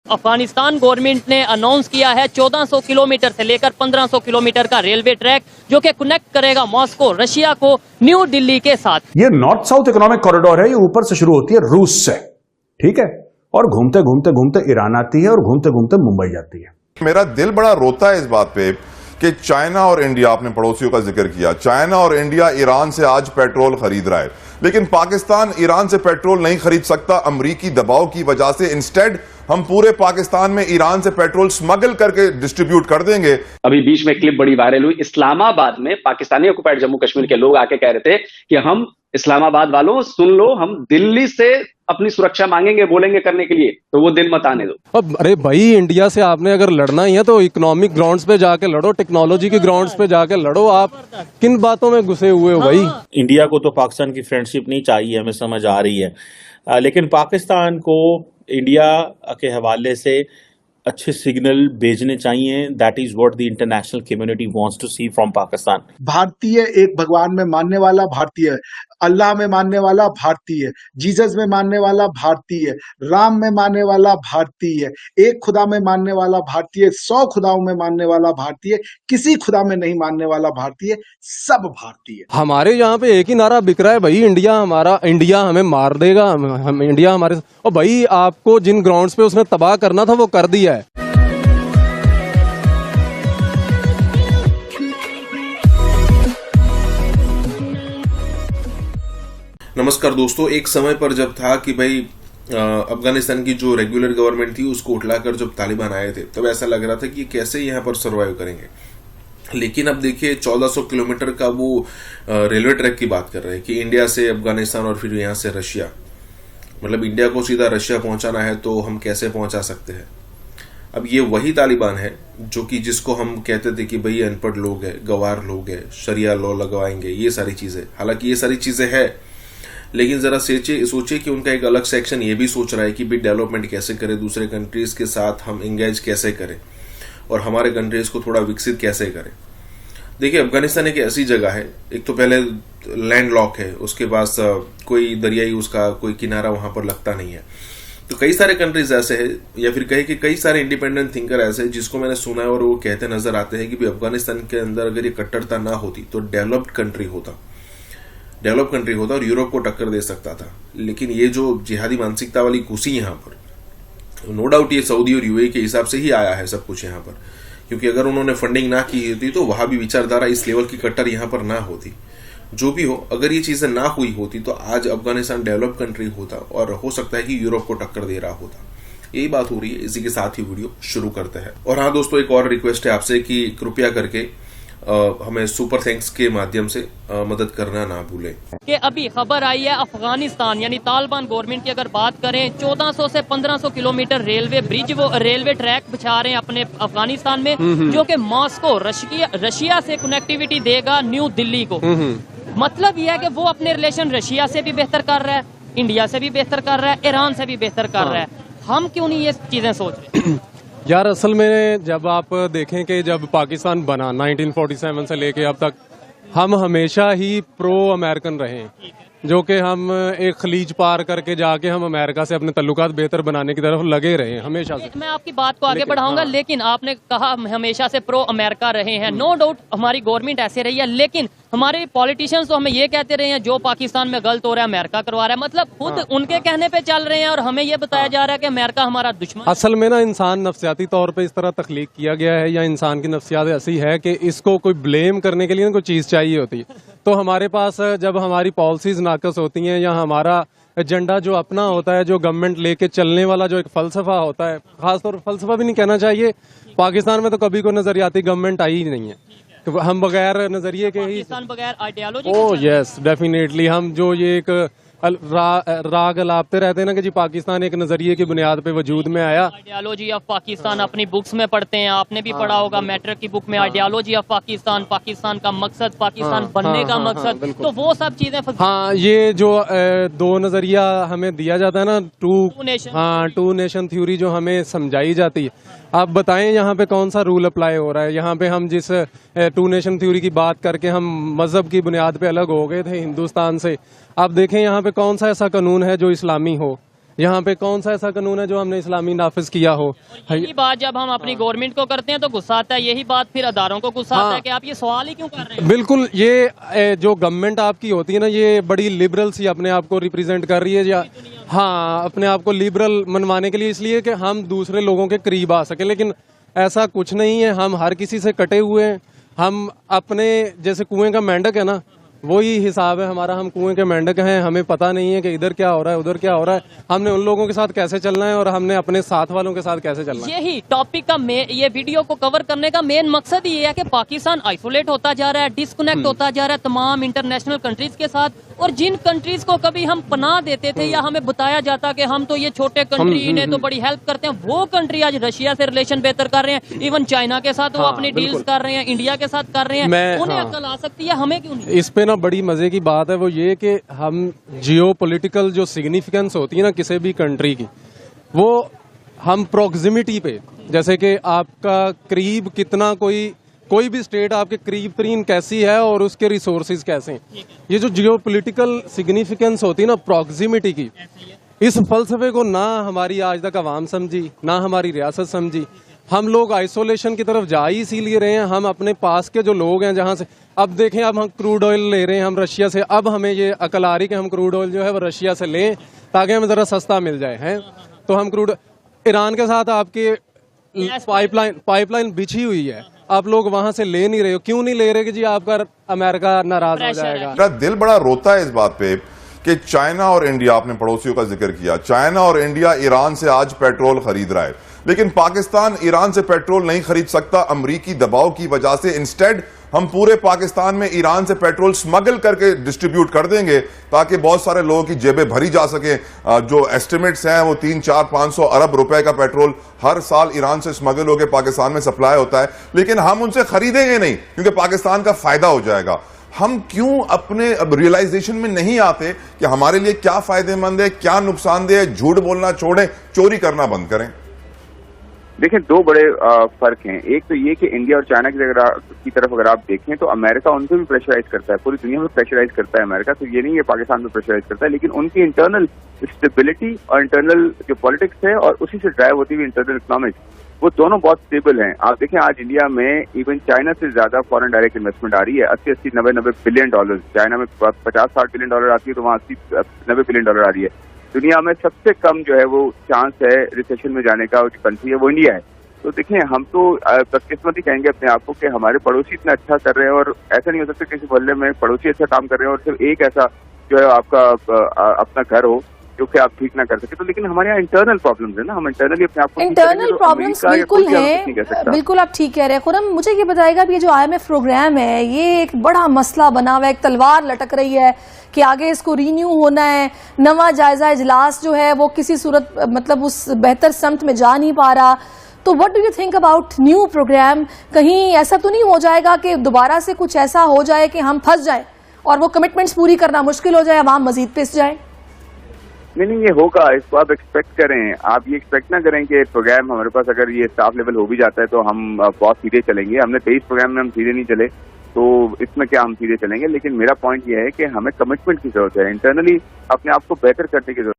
Afghanistan government ने announce किया है 1400 किलोमीटर से लेकर 1500 किलोमीटर का रेलवे ट्रैक जो कि कनेक्ट करेगा मॉस्को रशिया को न्यू दिल्ली के साथ। ये नॉर्थ साउथ इकोनॉमिक कॉरिडोर है, ये ऊपर से शुरू होती है रूस से, ठीक है, और घूमते घूमते घूमते ईरान आती है और घूमते घूमते मुंबई जाती है। मेरा दिल बड़ा रोता है इस बात पे कि चाइना और इंडिया, आपने पड़ोसियों का जिक्र किया, चाइना और इंडिया ईरान से आज पेट्रोल खरीद रहा है, लेकिन पाकिस्तान ईरान से पेट्रोल नहीं खरीद सकता अमरीकी दबाव की वजह से। इंस्टेड हम पूरे पाकिस्तान में ईरान से पेट्रोल स्मगल करके डिस्ट्रीब्यूट कर देंगे। अभी बीच में क्लिप बड़ी वायरल हुई, इस्लामाबाद में पाकिस्तानी ऑक्युपाइड जम्मू कश्मीर के लोग आके कह रहे थे कि हम इस्लामाबाद वालों सुन लो, हम दिल्ली से अपनी सुरक्षा मांगेंगे, बोलेंगे करने के लिए, तो वो दिन मत आने दो। अब अरे भाई, इंडिया से आपने अगर लड़ना ही है तो इकोनॉमिक ग्राउंड्स पे जाके लड़ो, टेक्नोलॉजी के ग्राउंड्स पे जाके लड़ो। आप किन बातों में घुसे हुए हो भाई? इंडिया को तो पाकिस्तान की फ्रेंडशिप नहीं चाहिए, हमें समझ आ रही है, लेकिन पाकिस्तान को इंडिया के हवाले से अच्छे सिग्नल भेजने चाहिए। That is what the international community wants to see from Pakistan. भारतीय एक भगवान में मानने वाला भारतीय, अल्लाह में मानने वाला भारतीय, जीसस में मानने वाला भारतीय, राम में मानने वाला भारतीय, एक खुदा में मानने वाला भारतीय, 100 खुदाओं में मानने वाला भारतीय, किसी खुदा में नहीं मानने वाला भारतीय, सब भारतीय। हमारे यहाँ पे एक ही नारा बिक रहा है भाई, इंडिया हमारा, इंडिया हमें मार देगा, हम इंडिया हमारे। और भाई आपको जिन ग्राउंड्स पे उसने तबाह करना था वो कर दिया है। नमस्कार दोस्तों, एक समय पर जब था कि भाई अफगानिस्तान की जो रेगुलर गवर्नमेंट थी उसको उठलाकर जब तालिबान आए थे तब ऐसा लग रहा था कि कैसे यहाँ पर सरवाइव करेंगे। लेकिन अब देखिए 1400 किलोमीटर का वो रेलवे ट्रैक की बात कर रहे हैं कि इंडिया से अफगानिस्तान और फिर यहाँ से रशिया, मतलब इंडिया को सीधा रशिया पहुंचाना है तो हम कैसे पहुंचा सकते हैं। अब ये वही तालिबान है जो कि जिसको हम कहते थे कि भाई अनपढ़ लोग हैं, गवार लोग हैं, शरिया लॉ लगवाएंगे, ये सारी चीजें। हालांकि ये सारी चीजें है, लेकिन जरा सोचिए कि उनका एक अलग सेक्शन ये भी सोच रहा है कि भाई डेवलपमेंट कैसे करें, दूसरे कंट्रीज के साथ हम एंगेज कैसे करें और हमारे कंट्रीज को थोड़ा विकसित कैसे करें। देखिए अफगानिस्तान एक ऐसी जगह है, एक तो पहले लैंड लॉक है, उसके पास कोई दरियाई उसका कोई किनारा वहां पर लगता नहीं है। तो कई सारे कंट्रीज ऐसे हैं, या फिर कहे कि कई सारे इंडिपेंडेंट थिंकर ऐसे हैं जिसको मैंने सुना है और वो कहते नजर आते हैं कि भाई अफगानिस्तान के अंदर अगर ये कट्टरता ना होती तो डेवलप्ड कंट्री होता और यूरोप को टक्कर दे सकता था। लेकिन ये जो जिहादी मानसिकता वाली घुसी यहाँ पर, नो डाउट ये सऊदी और यूएई के हिसाब से ही आया है सब कुछ यहाँ पर, क्योंकि अगर उन्होंने फंडिंग ना की होती तो वहां भी विचारधारा इस लेवल की कट्टर यहाँ पर ना होती। जो भी हो, अगर ये चीजें ना हुई होती तो आज अफगानिस्तान डेवलप कंट्री होता और हो सकता है कि यूरोप को टक्कर दे रहा होता। यही बात हो रही है। इसी के साथ ही वीडियो शुरू करते हैं। और हाँ दोस्तों, एक और रिक्वेस्ट है आपसे कि कृपया करके हमें सुपर थैंक्स के माध्यम से मदद करना ना भूलें। कि अभी खबर आई है अफगानिस्तान यानी तालिबान गवर्नमेंट की अगर बात करें 1400 से 1500 किलोमीटर रेलवे ब्रिज, वो रेलवे ट्रैक बिछा रहे हैं अपने अफगानिस्तान में, जो कि मॉस्को रशिया से कनेक्टिविटी देगा न्यू दिल्ली को। मतलब यह है कि वो अपने रिलेशन रशिया से भी बेहतर कर रहा है, इंडिया से भी बेहतर कर रहा है, ईरान से भी बेहतर कर रहा है। हम क्यों नहीं ये चीजें सोच रहे? यार असल में जब आप देखें कि जब पाकिस्तान बना 1947 से लेके अब तक, हम हमेशा ही प्रो अमेरिकन रहे, जो कि हम एक खलीज पार करके जाके हम अमेरिका से अपने तल्लुकात बेहतर बनाने की तरफ लगे रहे हमेशा से। मैं आपकी बात को आगे बढ़ाऊंगा, लेकिन आपने कहा हमेशा से प्रो अमेरिका रहे हैं। नो डाउट हमारी गवर्नमेंट ऐसे रही है, लेकिन हमारे पॉलिटिशियंस तो हमें ये कहते रहे हैं जो पाकिस्तान में गलत हो रहा है अमेरिका करवा रहा है। मतलब खुद उनके कहने पे चल रहे हैं और हमें ये बताया जा रहा है कि अमेरिका हमारा दुश्मन। असल में ना इंसान नफ्सियाती तौर पे इस तरह तख्लीक किया गया है, या इंसान की नफ्सियात ऐसी है कि इसको कोई ब्लेम करने के लिए कोई चीज चाहिए होती है। तो हमारे पास जब हमारी पॉलिसीज नाकस होती हैं या हमारा एजेंडा जो अपना होता है, जो गवर्नमेंट लेके चलने वाला जो एक फलसफा होता है, खासतौर पर फलसफा भी नहीं कहना चाहिए, पाकिस्तान में तो कभी कोई नजरियाती गवर्नमेंट आई ही नहीं है। तो हम बगैर नजरिए के ही, बगैर आइडियोलॉजी, ओह यस डेफिनेटली, हम जो ये एक राग अलापते रहते हैं ना कि जी पाकिस्तान एक नजरिए की बुनियाद पे वजूद में आया। आइडियोलॉजी ऑफ पाकिस्तान अपनी बुक्स में पढ़ते हैं, आपने भी पढ़ा होगा मैट्रिक की बुक में, आइडियोलॉजी ऑफ पाकिस्तान, पाकिस्तान का मकसद, पाकिस्तान बनने का मकसद, तो वो सब चीजें। हाँ, ये जो दो नजरिया हमें दिया जाता है ना, टू नेशन थ्योरी जो हमें समझाई जाती है, आप बताएं यहाँ पे कौन सा रूल अप्लाई हो रहा है? यहाँ पे हम जिस टू नेशन थ्योरी की बात करके हम मजहब की बुनियाद पे अलग हो गए थे हिंदुस्तान से, आप देखें यहाँ पे कौन सा ऐसा कानून है जो इस्लामी हो, यहाँ पे कौन सा ऐसा कानून है जो हमने इस्लामी नाफिज किया हो? यही बात जब हम अपनी गवर्नमेंट को करते हैं तो गुस्सा आता है, यही बात फिर अदारों को गुस्सा आता है कि आप ये सवाल ही क्यों कर रहे हैं। बिल्कुल, ये जो गवर्नमेंट आपकी होती है ना, ये बड़ी लिबरल सी अपने आप को रिप्रेजेंट कर रही है, या हाँ अपने आप को लिबरल मनवाने के लिए, इसलिए कि हम दूसरे लोगों के करीब आ सके। लेकिन ऐसा कुछ नहीं है, हम हर किसी से कटे हुए हैं। हम अपने जैसे कुएं का मेंढक है ना, वही हिसाब है हमारा। हम कुएं के मेंढक हैं, हमें पता नहीं है कि इधर क्या हो रहा है उधर क्या हो रहा है। हमने उन लोगों के साथ कैसे चलना है और हमने अपने साथ वालों के साथ कैसे चलना है। यही टॉपिक का ये वीडियो को कवर करने का मेन मकसद ये है कि पाकिस्तान आइसोलेट होता जा रहा है, डिस्कनेक्ट होता जा रहा है तमाम इंटरनेशनल कंट्रीज के साथ। और जिन कंट्रीज को कभी हम पनाह देते थे या हमें बताया जाता कि हम तो ये छोटे कंट्री इन्हें तो बड़ी हेल्प करते हैं, वो कंट्री आज रशिया से रिलेशन बेहतर कर रहे हैं। इवन चाइना के साथ वो अपनी डील्स कर रहे हैं, इंडिया के साथ कर रहे हैं। उन्हें अक्ल आ सकती है, हमें क्यों नहीं? इस पे ना बड़ी मजे की बात है वो ये कि हम जियो पॉलिटिकल जो सिग्निफिकेंस होती है ना किसी भी कंट्री की, वो हम प्रोक्सिमिटी पे, जैसे कि आपका करीब कितना कोई भी स्टेट आपके करीब तरीन कैसी है और उसके रिसोर्सेज कैसे हैं, ये जो जियो पॉलिटिकल सिग्निफिकेंस होती है ना प्रॉक्सिमिटी की, इस फलसफे को ना हमारी आज तक आवाम समझी, ना हमारी रियासत समझी। हम लोग आइसोलेशन की तरफ जा ही इसीलिए रहे हैं। हम अपने पास के जो लोग हैं जहां से, अब देखें, अब हम क्रूड ऑयल ले रहे हैं हम रशिया से। अब हमें ये अकल आ रही कि हम क्रूड ऑयल जो है वो रशिया से लें ताकि हमें जरा सस्ता मिल जाए हैं। तो हम क्रूड, ईरान के साथ आपकी पाइपलाइन बिछी हुई है, आप लोग वहां से ले नहीं रहे हो। क्यों नहीं ले रहे कि जी आपका अमेरिका नाराज हो जाएगा। मेरा दिल बड़ा रोता है इस बात पे कि चाइना और इंडिया, आपने पड़ोसियों का जिक्र किया, चाइना और इंडिया ईरान से आज पेट्रोल खरीद रहा है, लेकिन पाकिस्तान ईरान से पेट्रोल नहीं खरीद सकता अमरीकी दबाव की वजह से। इंस्टेड हम पूरे पाकिस्तान में ईरान से पेट्रोल स्मगल करके डिस्ट्रीब्यूट कर देंगे ताकि बहुत सारे लोगों की जेबें भरी जा सके। जो एस्टिमेट्स हैं वो 300-400-500 अरब रुपए का पेट्रोल हर साल ईरान से स्मगल होकर पाकिस्तान में सप्लाई होता है, लेकिन हम उनसे खरीदेंगे नहीं क्योंकि पाकिस्तान का फायदा हो जाएगा। हम क्यों अपने रियलाइजेशन में नहीं आते कि हमारे लिए क्या फायदेमंद है, क्या नुकसानदेह है? झूठ बोलना छोड़ें, चोरी करना बंद करें। देखिए, दो बड़े फर्क हैं। एक तो ये कि इंडिया और चाइना की तरफ अगर आप देखें तो अमेरिका उनको भी प्रेशराइज करता है, पूरी दुनिया में प्रेशराइज करता है अमेरिका। तो ये नहीं है पाकिस्तान में प्रेशराइज करता है, लेकिन उनकी इंटरनल स्टेबिलिटी और इंटरनल जो पॉलिटिक्स है और उसी से ड्राइव होती हुई इंटरनल इकोनॉमिक्स, वो दोनों बहुत स्टेबल हैं। आप देखें, आज इंडिया में इवन चाइना से ज्यादा फॉरेन डायरेक्ट इन्वेस्टमेंट आ रही है, 80-90 बिलियन डॉलर। चाइना में 50-60 बिलियन डॉलर आती है तो वहाँ 80-90 बिलियन डॉलर आ रही है। दुनिया में सबसे कम जो है वो चांस है रिसेशन में जाने का जो कंट्री है वो इंडिया है। तो देखिए, हम तो बदकिस्मती कहेंगे अपने आप को कि हमारे पड़ोसी इतना अच्छा कर रहे हैं, और ऐसा नहीं हो सकता किसी मोहल्ले में पड़ोसी अच्छा काम कर रहे हैं और सिर्फ एक ऐसा जो है आपका अपना घर हो जो कि आप ठीक ना कर सके। तो लेकिन हमारे यहाँ इंटरनल प्रॉब्लम्स है ना, हम इंटरनली अपने आप को इंटरनल प्रॉब्लम्स बिल्कुल है, बिल्कुल आप ठीक कह रहे हैं। खुरम, मुझे ये बताएगा ये जो IMF प्रोग्राम है ये एक बड़ा मसला बना हुआ है, एक तलवार लटक रही है कि आगे इसको रीन्यू होना है। नवा जायजा इजलास जो है वो किसी सूरत मतलब उस बेहतर समत में जा नहीं पा रहा। तो what do you think about new program? कहीं ऐसा तो नहीं हो जाएगा कि दोबारा से कुछ ऐसा हो जाए कि हम फंस जाए और वो कमिटमेंट्स पूरी करना मुश्किल हो जाए, आवाम मजीद पिस जाए? नहीं, ये होगा, इसको आप एक्सपेक्ट करें। आप ये एक्सपेक्ट ना करें कि प्रोग्राम हमारे पास अगर ये स्टाफ लेवल हो भी जाता है तो हम बहुत सीधे चलेंगे। हमने 23 प्रोग्राम में हम सीधे नहीं चले, तो इसमें क्या हम सीधे चलेंगे। लेकिन मेरा पॉइंट ये है कि हमें कमिटमेंट की जरूरत है, इंटरनली अपने आप को बेहतर करने की जरूरत है।